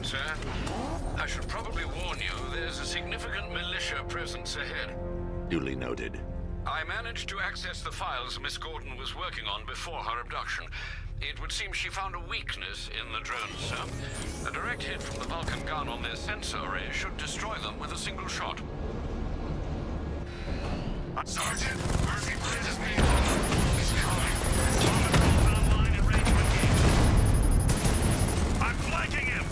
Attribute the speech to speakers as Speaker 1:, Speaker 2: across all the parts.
Speaker 1: sir. I should probably warn you, there's a significant militia presence ahead.
Speaker 2: Duly noted.
Speaker 1: I managed to access the files Miss Gordon was working on before her abduction. It would seem she found a weakness in the drones, sir. A direct hit from the Vulcan gun on their sensor array should destroy them with a single shot.
Speaker 3: Sergeant, Murphy Bridge is being He's coming.
Speaker 4: Online and ready to engage. I'm flanking him!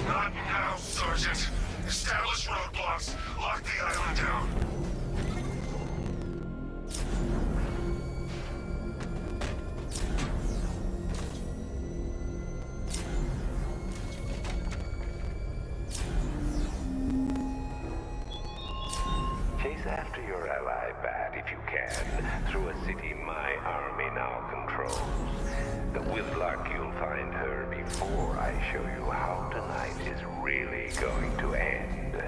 Speaker 3: Not now, Sergeant. Establish roadblocks. Lock the island down.
Speaker 5: Chase after your ally, Bat, if you can, through a city my army now controls. But with luck, you'll find her before I show you how tonight is really going to end.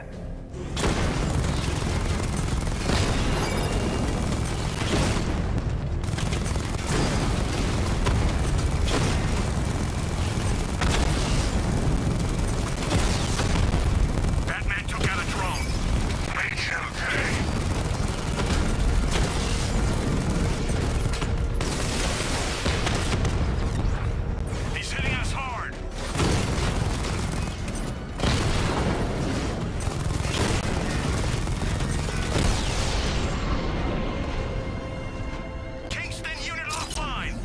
Speaker 4: Batman took out a drone.
Speaker 3: Make him pay.
Speaker 4: He's hitting us hard. Kingston unit offline.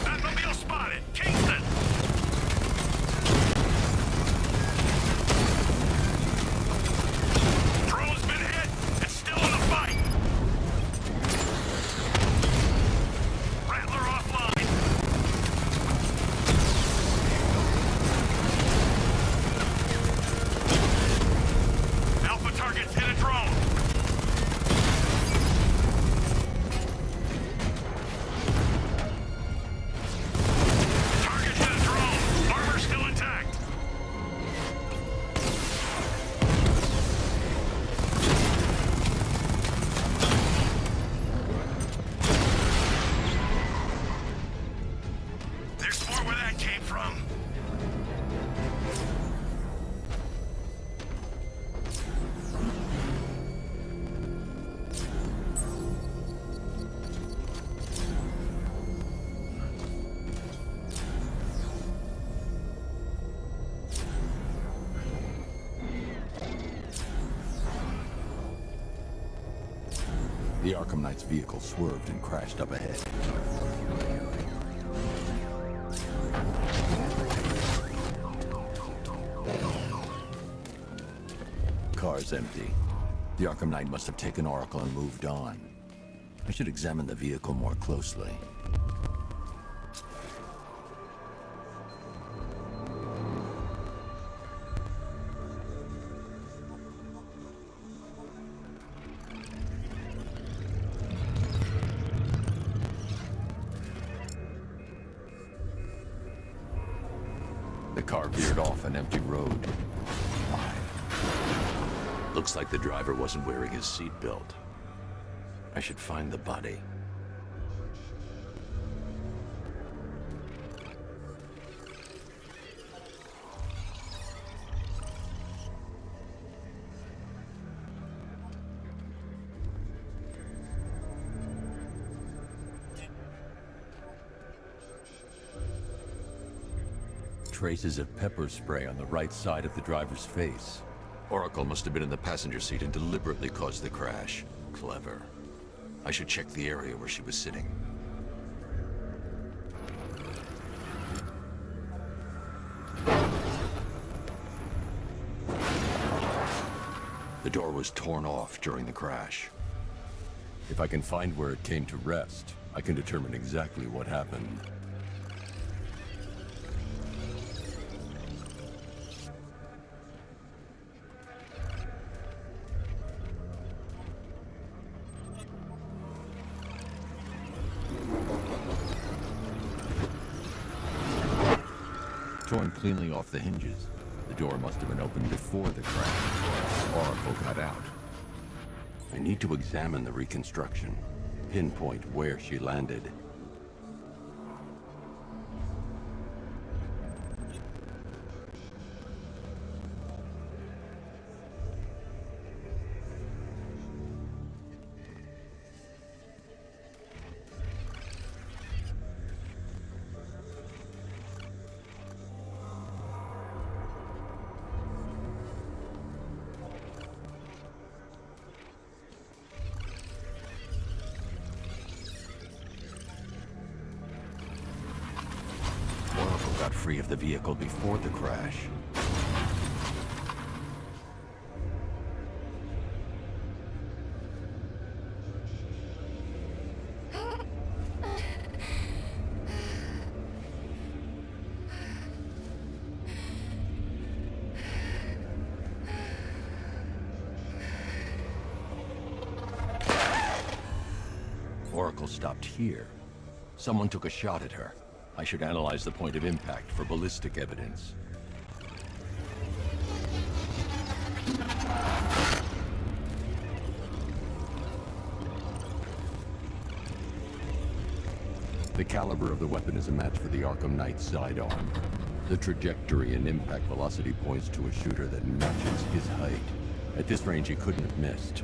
Speaker 4: Batmobile spotted. Kingston. Drone's been hit. It's still in the fight. Rattler offline. Alpha targets hit a drone. Target hit a drone. Armor still intact. There's more where that came from.
Speaker 2: The Arkham Knight's vehicle swerved and crashed up ahead. Car's empty. The Arkham Knight must have taken Oracle and moved on. I should examine the vehicle more closely. The car veered off an empty road. Looks like the driver wasn't wearing his seatbelt. I should find the body. Traces of pepper spray on the right side of the driver's face. Oracle must have been in the passenger seat and deliberately caused the crash. Clever. I should check the area where she was sitting. The door was torn off during the crash. If I can find where it came to rest, I can determine exactly what happened. Torn cleanly off the hinges. The door must have been opened before the crash. Oracle got out. I need to examine the reconstruction, pinpoint where she landed. Got free of the vehicle before the crash. Oracle stopped here. Someone took a shot at her. I should analyze the point of impact for ballistic evidence. The caliber of the weapon is a match for the Arkham Knight's sidearm. The trajectory and impact velocity points to a shooter that matches his height. At this range, he couldn't have missed.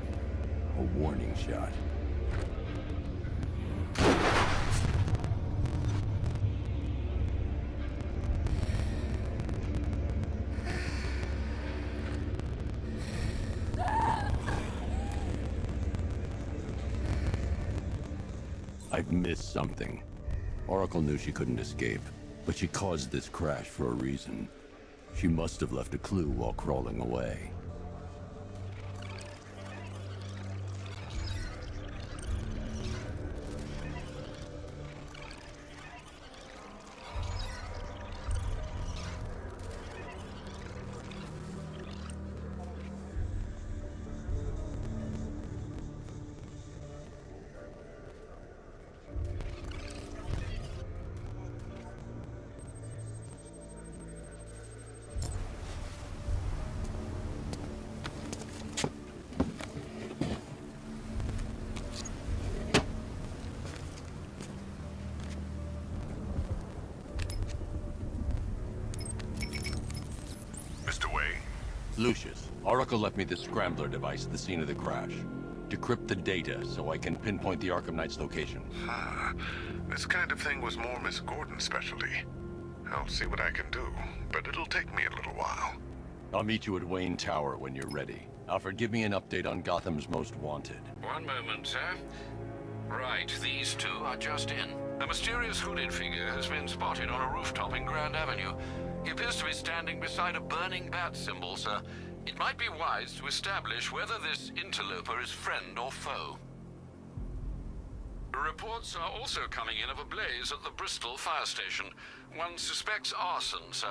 Speaker 2: A warning shot. I've missed something. Oracle knew she couldn't escape, but she caused this crash for a reason. She must have left a clue while crawling away. Lucius, Oracle left me the scrambler device at the scene of the crash. Decrypt the data so I can pinpoint the Arkham Knight's location.
Speaker 3: This kind of thing was more Miss Gordon's specialty. I'll see what I can do, but it'll take me a little while.
Speaker 2: I'll meet you at Wayne Tower when you're ready. Alfred, give me an update on Gotham's Most Wanted.
Speaker 1: One moment, sir. Right, these two are just in. A mysterious hooded figure has been spotted on a rooftop in Grand Avenue. He appears to be standing beside a burning bat symbol, sir. It might be wise to establish whether this interloper is friend or foe. Reports are also coming in of a blaze at the Bristol fire station. One suspects arson, sir,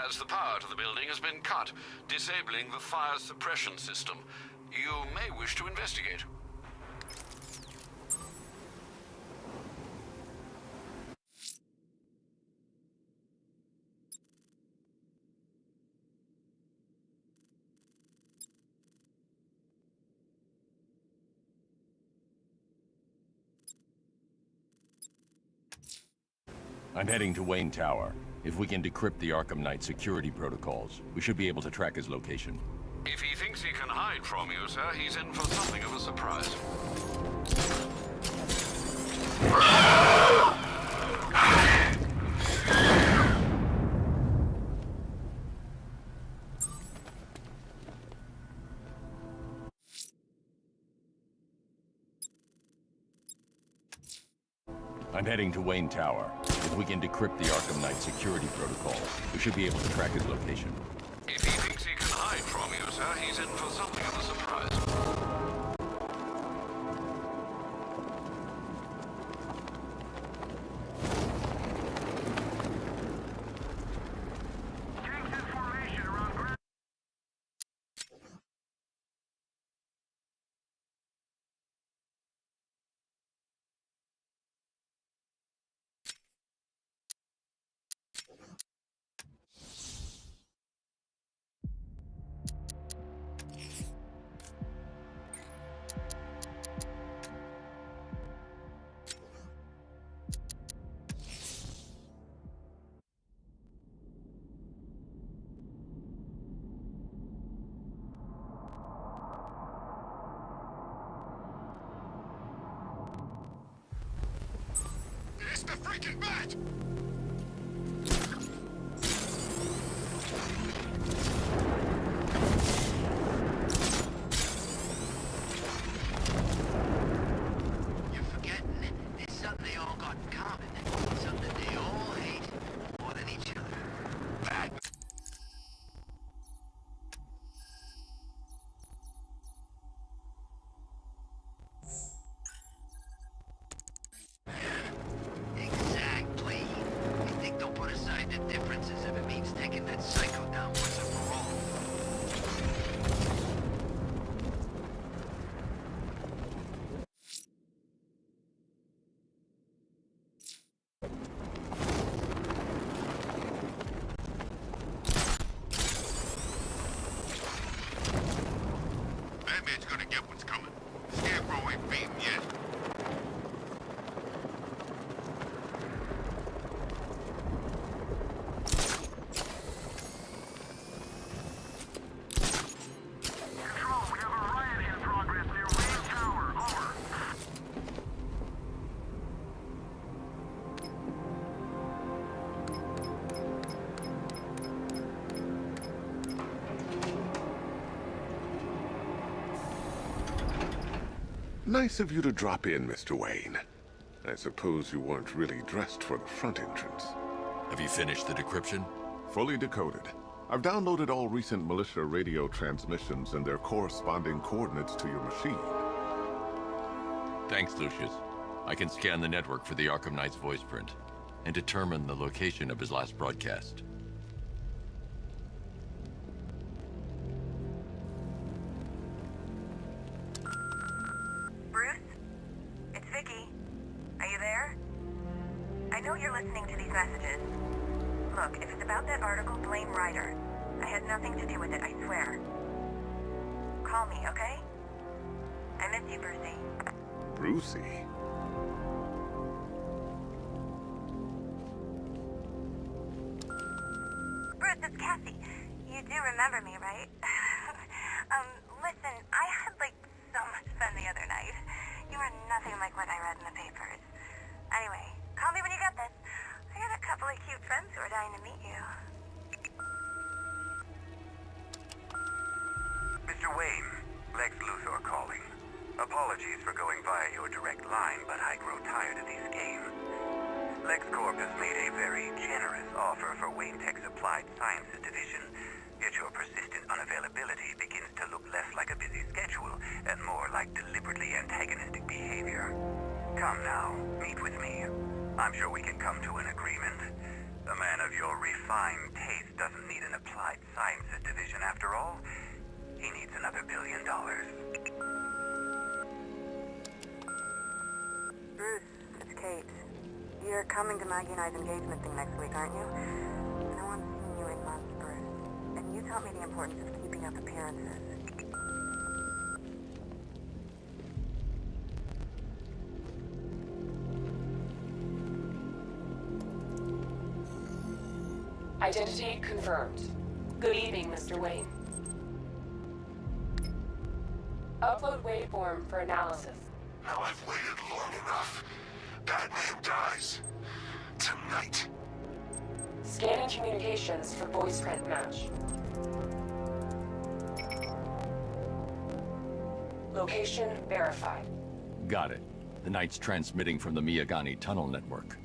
Speaker 1: as the power to the building has been cut, disabling the fire suppression system. You may wish to investigate.
Speaker 2: I'm heading to Wayne Tower. If we can decrypt the Arkham Knight security protocols, we should be able to track his location.
Speaker 1: If he thinks he can hide from you, sir, he's in for something of a surprise.
Speaker 2: I'm heading to Wayne Tower. If we can decrypt the Arkham Knight security protocol, we should be able to track his location.
Speaker 1: If he thinks he can hide from you, sir, he's in for something of a surprise.
Speaker 3: It's the freaking bat!
Speaker 6: You're forgetting there's something they all got in common. Something they all hate more than each other. Bat. Exactly. They think they'll put aside their differences if it means taking that psycho down once and for all.
Speaker 3: Batman's gonna get what's coming. Scarecrow ain't beaten yet.
Speaker 4: Control, we have a riot in progress near Wayne Tower. Over.
Speaker 3: Nice of you to drop in, Mr. Wayne. I suppose you weren't really dressed for the front entrance.
Speaker 2: Have you finished the decryption?
Speaker 3: Fully decoded. I've downloaded all recent militia radio transmissions and their corresponding coordinates to your machine.
Speaker 2: Thanks, Lucius. I can scan the network for the Arkham Knight's voice print and determine the location of his last broadcast.
Speaker 7: Bruce? It's Vicky. Are you there? I know you're listening to these messages. Look, if it's about that article, blame Ryder. I had nothing to do with it, I swear. Call me, okay? I miss you, Brucey.
Speaker 3: Brucey?
Speaker 7: Bruce, it's Cassie. You do remember me, right? Listen, I had, so much fun the other night. You were nothing like what I read in the papers. Anyway, call me when you get this. I got a couple of cute friends who are dying to meet you.
Speaker 6: Mr. Wayne, Lex Luthor calling. Apologies for going via your direct line, but I grow tired of these games. LexCorp has made a very generous offer for Wayne Tech's Applied Sciences Division, yet your persistent unavailability begins to look less like a busy schedule and more like deliberately antagonistic behavior. Come now, meet with me. I'm sure we can come to an agreement. A man of your refined taste doesn't need an Applied Sciences Division after all. He needs another $1 billion.
Speaker 7: Bruce, it's Kate. You're coming to Maggie and I's engagement thing next week, aren't you? No one's seen you in months, Bruce. And you taught me the importance of keeping up appearances.
Speaker 8: Identity confirmed. Good evening, Mr. Wayne. Upload waveform for analysis.
Speaker 3: Now I've waited long enough. Batman dies. Tonight.
Speaker 8: Scanning communications for voice print match. Location verified.
Speaker 2: Got it. The Knight's transmitting from the Miyagani tunnel network.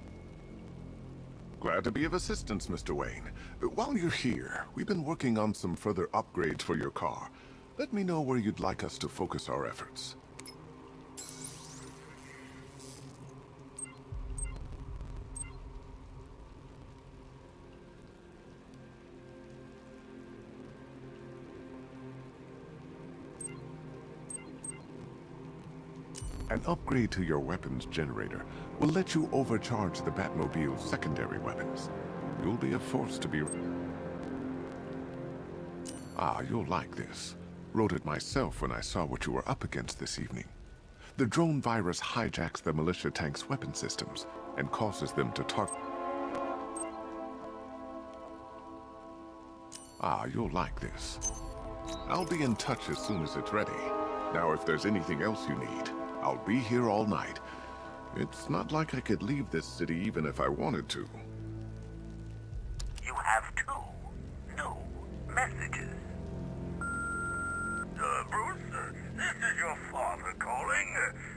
Speaker 3: Glad to be of assistance, Mr. Wayne. While you're here, we've been working on some further upgrades for your car. Let me know where you'd like us to focus our efforts. An upgrade to your weapons generator will let you overcharge the Batmobile's secondary weapons. You'll be a force to be... Ah, you'll like this. Wrote it myself when I saw what you were up against this evening. The drone virus hijacks the militia tank's weapon systems and causes them to target... Ah, you'll like this. I'll be in touch as soon as it's ready. Now, if there's anything else you need, I'll be here all night. It's not like I could leave this city even if I wanted to.
Speaker 6: You have 2 new messages. Bruce, this is your father calling.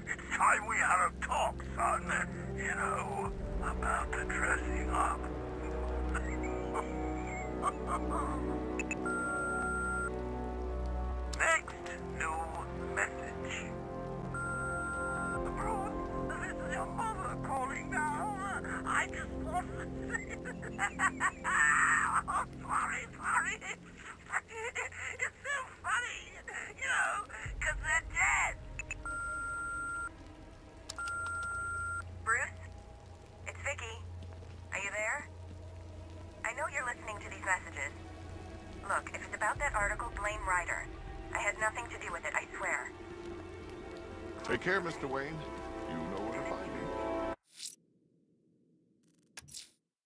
Speaker 6: It's time we had a talk, son. You know, about the dressing up. Next new message. Bruce, this is your mother calling now. I just want to say... Oh, sorry. It's so funny, you know, because they're dead.
Speaker 7: Bruce? It's Vicky. Are you there? I know you're listening to these messages. Look, if it's about that article, blame Ryder. I had nothing to do with it, I swear.
Speaker 3: Take care, Mr. Wayne. You know where to find me.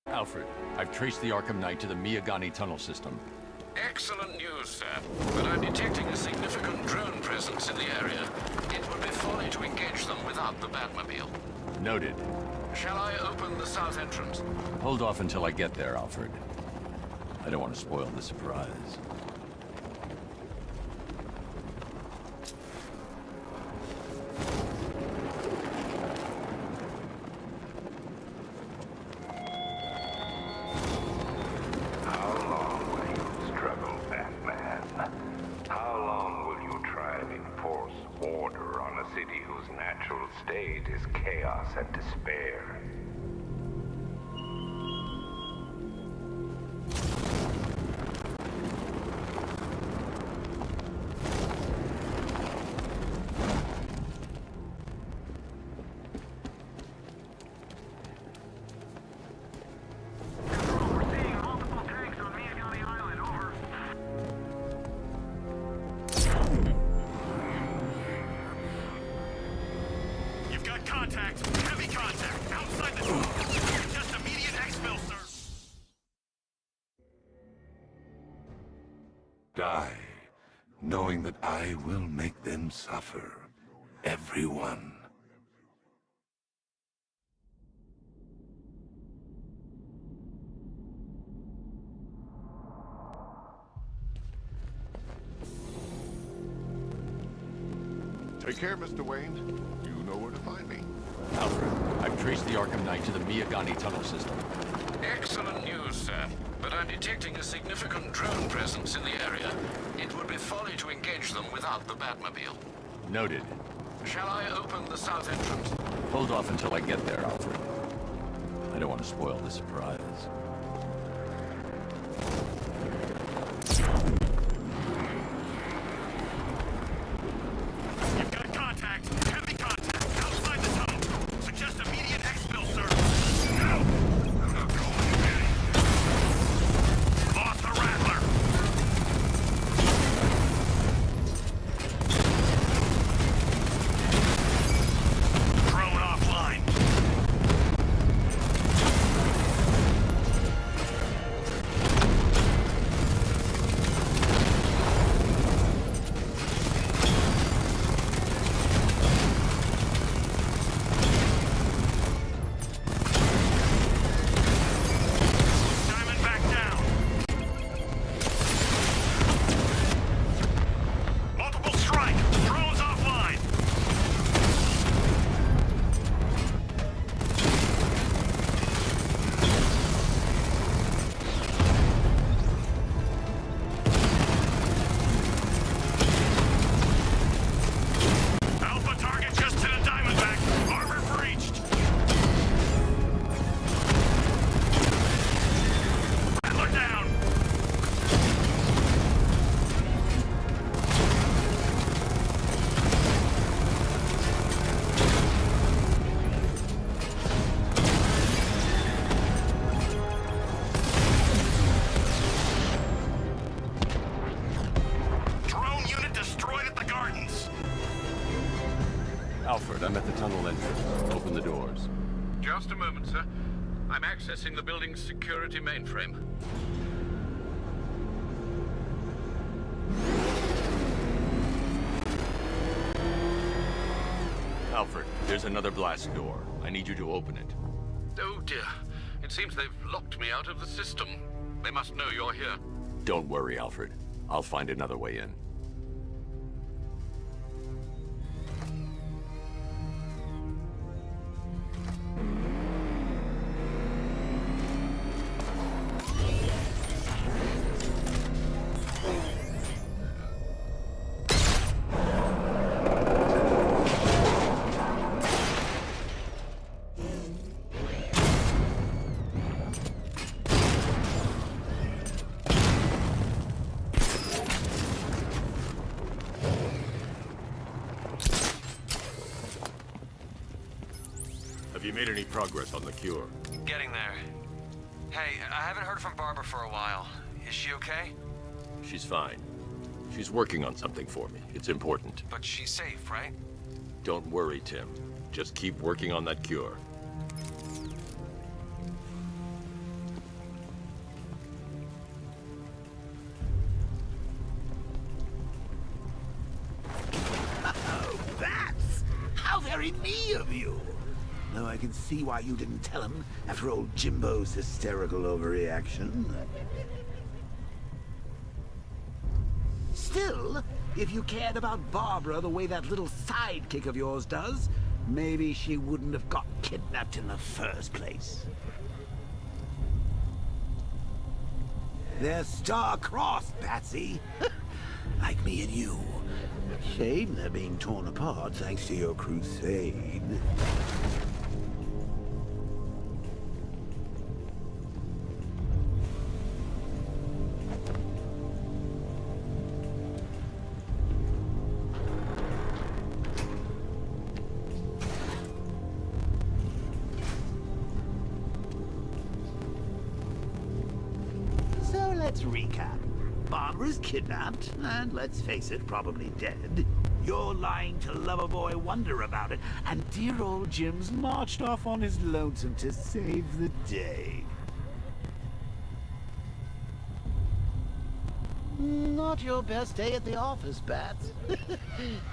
Speaker 2: Alfred, I've traced the Arkham Knight to the Miyagani tunnel system.
Speaker 1: Excellent news, sir. But I'm detecting a significant drone presence in the area. It would be folly to engage them without the Batmobile.
Speaker 2: Noted.
Speaker 1: Shall I open the south entrance?
Speaker 2: Hold off until I get there, Alfred. I don't want to spoil the surprise.
Speaker 5: State is chaos and despair.
Speaker 4: Control, we're seeing multiple tanks on Miyagani Island, over. You've got contact. Heavy contact. Outside the door. Just immediate exfil, sir.
Speaker 9: Die, knowing that I will make them suffer. Everyone.
Speaker 3: Take care, Mr. Wayne. You know where to find me.
Speaker 2: Alfred, I've traced the Arkham Knight to the Miyagani tunnel system.
Speaker 1: Excellent news, sir. But I'm detecting a significant drone presence in the area. It would be folly to engage them without the Batmobile.
Speaker 2: Noted.
Speaker 1: Shall I open the south entrance?
Speaker 2: Hold off until I get there, Alfred. I don't want to spoil the surprise.
Speaker 4: You've got contact. Heavy contact. Outside the tunnel. Suggest immediate exfil, sir. No! I'm not going in. Lost the Rattler. Drone offline.
Speaker 2: Alfred, I'm at the tunnel entrance. Open the doors.
Speaker 1: Just a moment, sir. I'm accessing the building's security mainframe.
Speaker 2: Alfred, there's another blast door. I need you to open it.
Speaker 1: Oh dear. It seems they've locked me out of the system. They must know you're here.
Speaker 2: Don't worry, Alfred. I'll find another way in. Have you made any progress on the cure?
Speaker 10: Getting there. Hey, I haven't heard from Barbara for a while. Is she okay?
Speaker 2: She's fine. She's working on something for me. It's important.
Speaker 10: But she's safe, right?
Speaker 2: Don't worry, Tim. Just keep working on that cure.
Speaker 11: Oh, bats! How very me of you! Though I can see why you didn't tell him after old Jimbo's hysterical overreaction. Still, if you cared about Barbara the way that little sidekick of yours does, maybe she wouldn't have got kidnapped in the first place. They're star-crossed, Patsy. Like me and you. Shame they're being torn apart thanks to your crusade. So let's recap. Barbara's kidnapped, and let's face it, probably dead. You're lying to Loverboy Wonder about it, and dear old Jim's marched off on his lonesome to save the day. Not your best day at the office, Bats.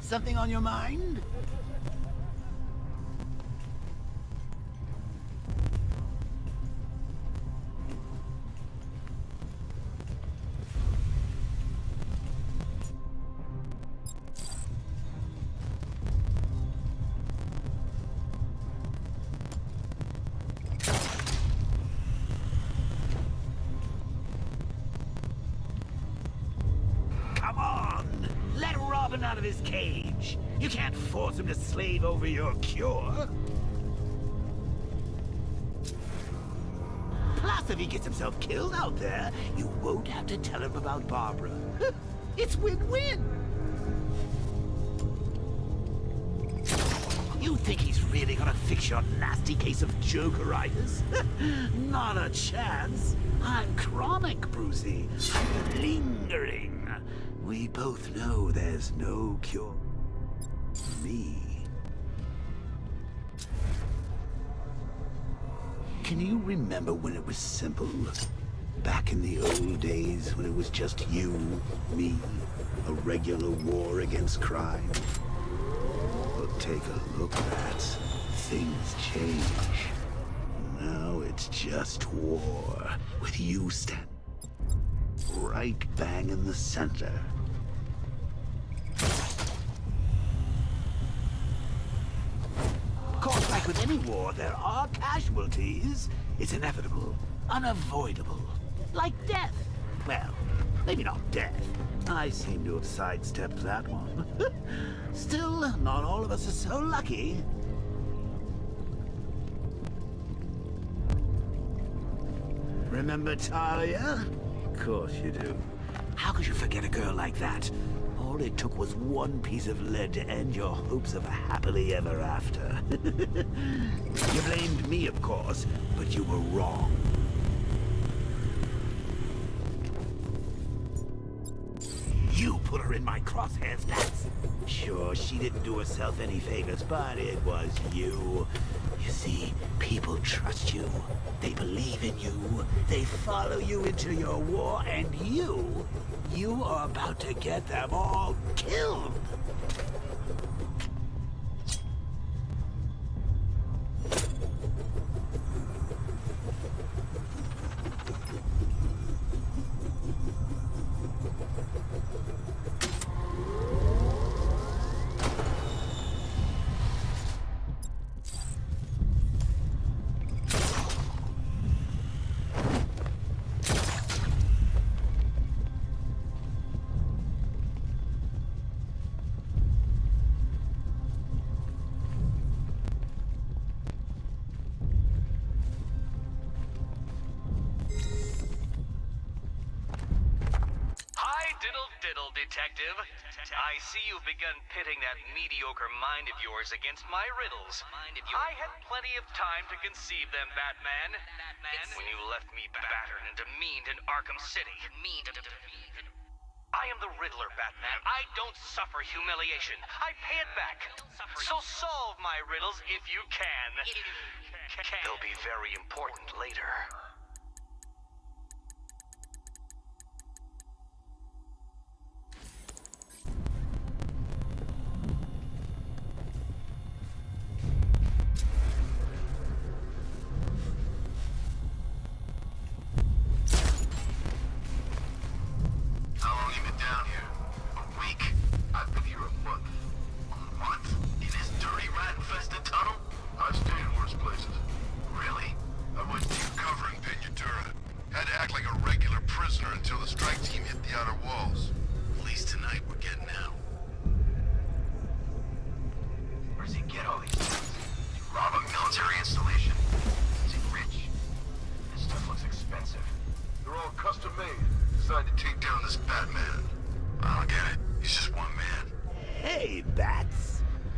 Speaker 11: Something on your mind? Come on! Let Robin out of his cage! You can't force him to slave over your cure! Plus, if he gets himself killed out there, you won't have to tell him about Barbara. It's win-win! You think he's really gonna fix your nasty case of Jokeritis? Not a chance. I'm chronic, Brucey. I'm lingering. We both know there's no cure for me. Can you remember when it was simple? Back in the old days when it was just you, me, a regular war against crime? Well, take a look, Bats. Things change. Now it's just war, with you standing right bang in the center. Of course, like with any war, there are casualties. It's inevitable, unavoidable. Like death. Well, maybe not death. I seem to have sidestepped that one. Still, not all of us are so lucky. Remember Talia? Of course you do. How could you forget a girl like that? All it took was one piece of lead to end your hopes of a happily ever after. You blamed me, of course, but you were wrong. You put her in my crosshairs, Bats. Sure, she didn't do herself any favors, but it was you. You see, people trust you. They believe in you. They follow you into your war, and you are about to get them all killed.
Speaker 10: Detective. I see you've begun pitting that mediocre mind of yours against my riddles. I had plenty of time to conceive them, Batman. When you left me battered and demeaned in Arkham City. I am the Riddler, Batman. I don't suffer humiliation. I pay it back. So solve my riddles if you can. They'll be very important later.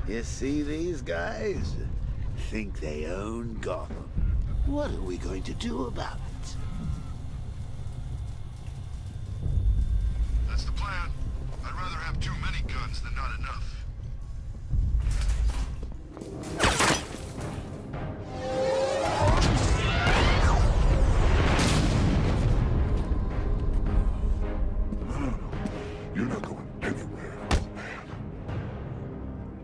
Speaker 11: You see these guys? Think they own Gotham. What are we going to do about it?
Speaker 3: That's the plan. I'd rather have too many guns than not enough.
Speaker 12: You're not going anywhere, man.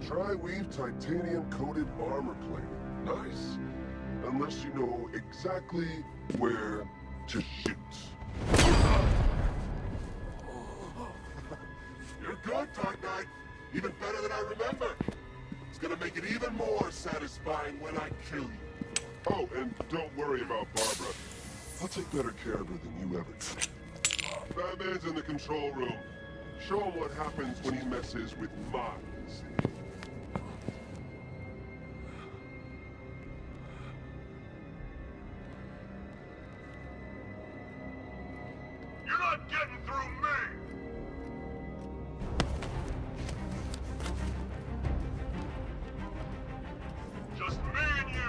Speaker 12: Tri-weave titanium-coated armor plate. Nice. Unless you know exactly where to shoot. You're good, Dark Knight. Even better than I remember. It's gonna make it even more satisfying when I kill you. Oh, and don't worry about Barbara. I'll take better care of her than you ever did. Batman's in the control room. Show him what happens when he messes with minds.
Speaker 3: You're not getting through me! Just me and you!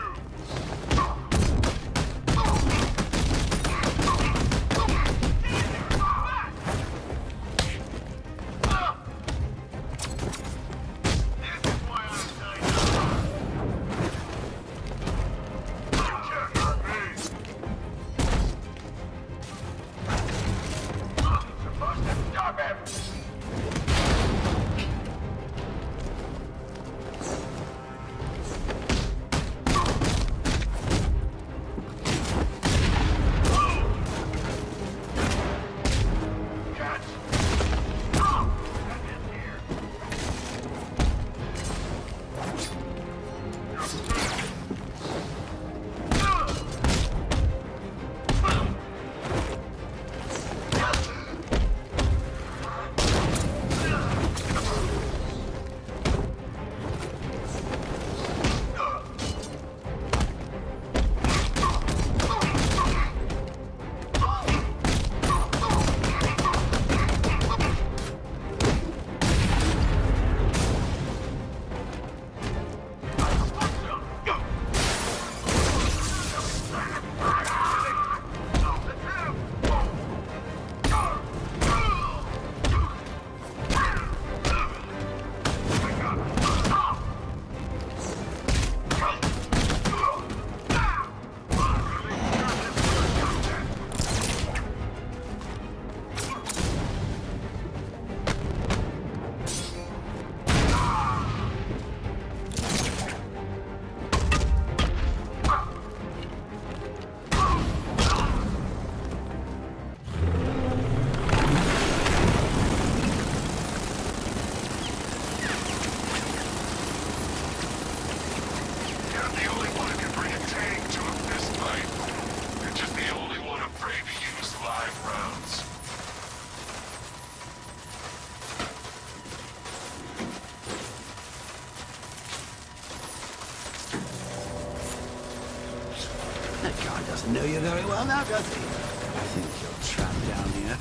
Speaker 11: Doesn't know you very well now, does he? I think you're trapped down here.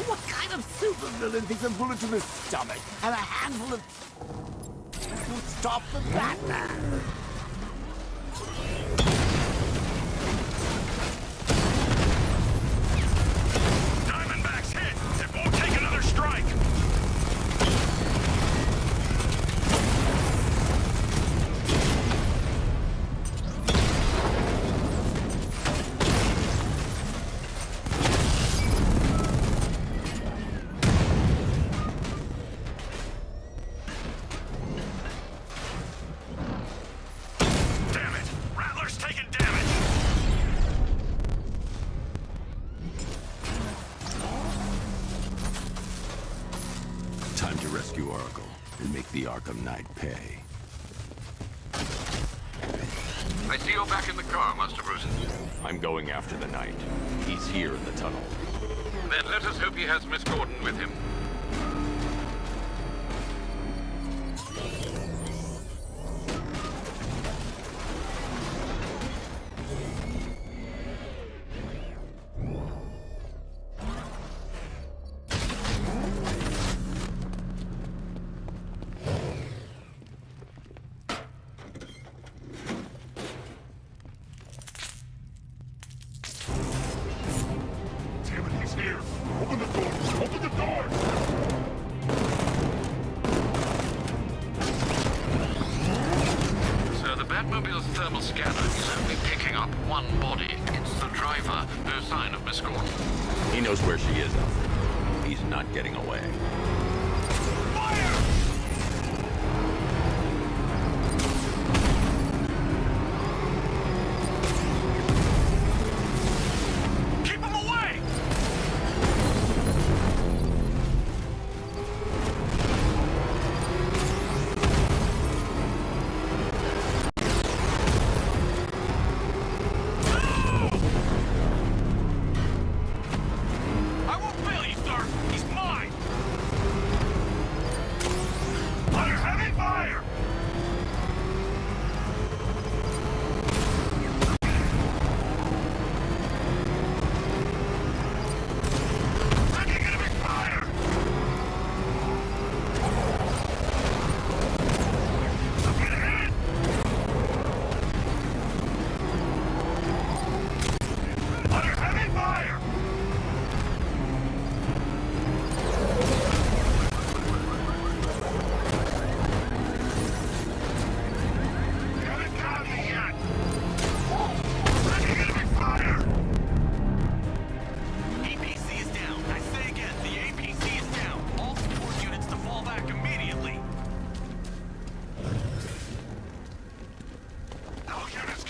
Speaker 11: What kind of supervillain thinks a bullet to the stomach and a handful of... will stop the Batman?
Speaker 4: Diamondback's hit! It won't take another strike!
Speaker 2: Time to rescue Oracle and make the Arkham Knight pay.
Speaker 1: I see you're back in the car, Master Bruce.
Speaker 2: I'm going after the Knight. He's here in the tunnel.
Speaker 1: Then let us hope he has Miss Gordon with him.
Speaker 12: Here! Open the door! Open the door!
Speaker 1: So the Batmobile's thermal scanner is only picking up one body. It's the driver. No sign of Miss Gordon.
Speaker 2: He knows where she is, Alfred. He's not getting away.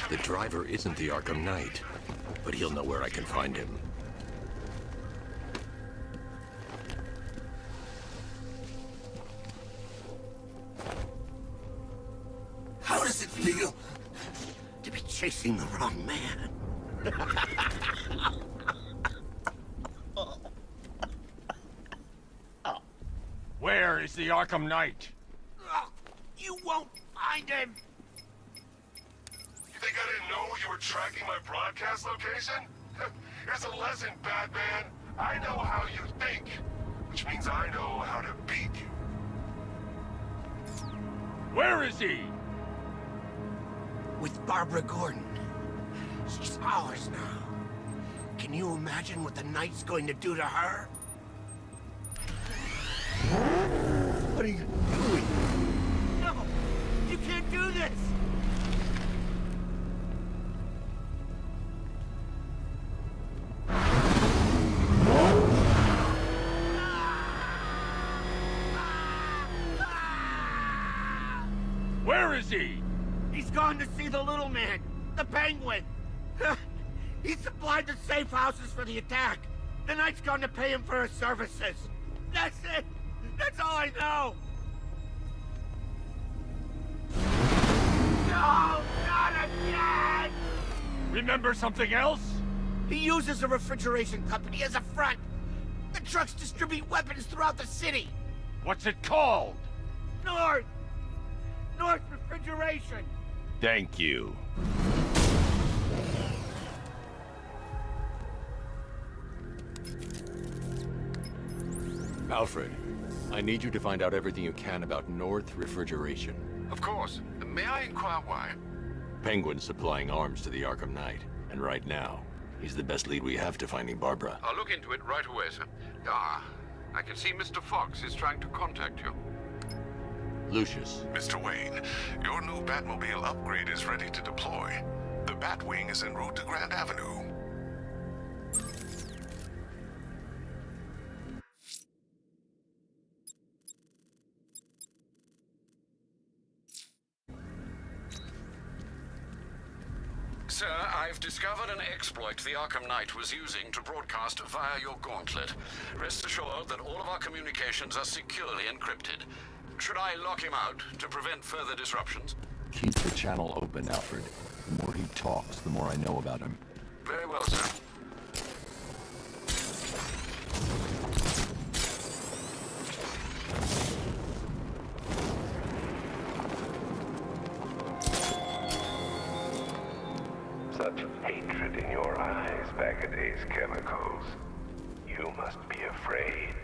Speaker 2: The driver isn't the Arkham Knight, but he'll know where I can find him.
Speaker 11: How does it feel to be chasing the wrong man?
Speaker 13: Where is the Arkham Knight?
Speaker 11: You won't find him!
Speaker 12: You think I didn't know you were tracking my broadcast location? Here's a lesson, Batman. I know how you think, which means I know how to beat you.
Speaker 13: Where is he?
Speaker 11: With Barbara Gordon. She's ours now. Can you imagine what the Knight's going to do to her? What are you doing? No! You can't do this!
Speaker 13: Where is he?
Speaker 11: He's gone to see the little man, the Penguin. He supplied the safe houses for the attack. The Knight's gone to pay him for his services. That's it. That's all I know. No, not again!
Speaker 13: Remember something else?
Speaker 11: He uses a refrigeration company as a front. The trucks distribute weapons throughout the city.
Speaker 13: What's it called?
Speaker 11: North Refrigeration.
Speaker 2: Thank you. Alfred, I need you to find out everything you can about North Refrigeration.
Speaker 3: Of course. May I inquire why?
Speaker 2: Penguin's supplying arms to the Arkham Knight, and right now, he's the best lead we have to finding Barbara.
Speaker 1: I'll look into it right away, sir. Ah, I can see Mr. Fox is trying to contact you.
Speaker 2: Lucius.
Speaker 3: Mr. Wayne, your new Batmobile upgrade is ready to deploy. The Batwing is en route to Grand Avenue.
Speaker 1: Sir, I've discovered an exploit the Arkham Knight was using to broadcast via your gauntlet. Rest assured that all of our communications are securely encrypted. Should I lock him out to prevent further disruptions?
Speaker 2: Keep the channel open, Alfred. The more he talks, the more I know about him.
Speaker 1: Very well, sir.
Speaker 5: Such hatred in your eyes, Bagadade's chemicals. You must be afraid.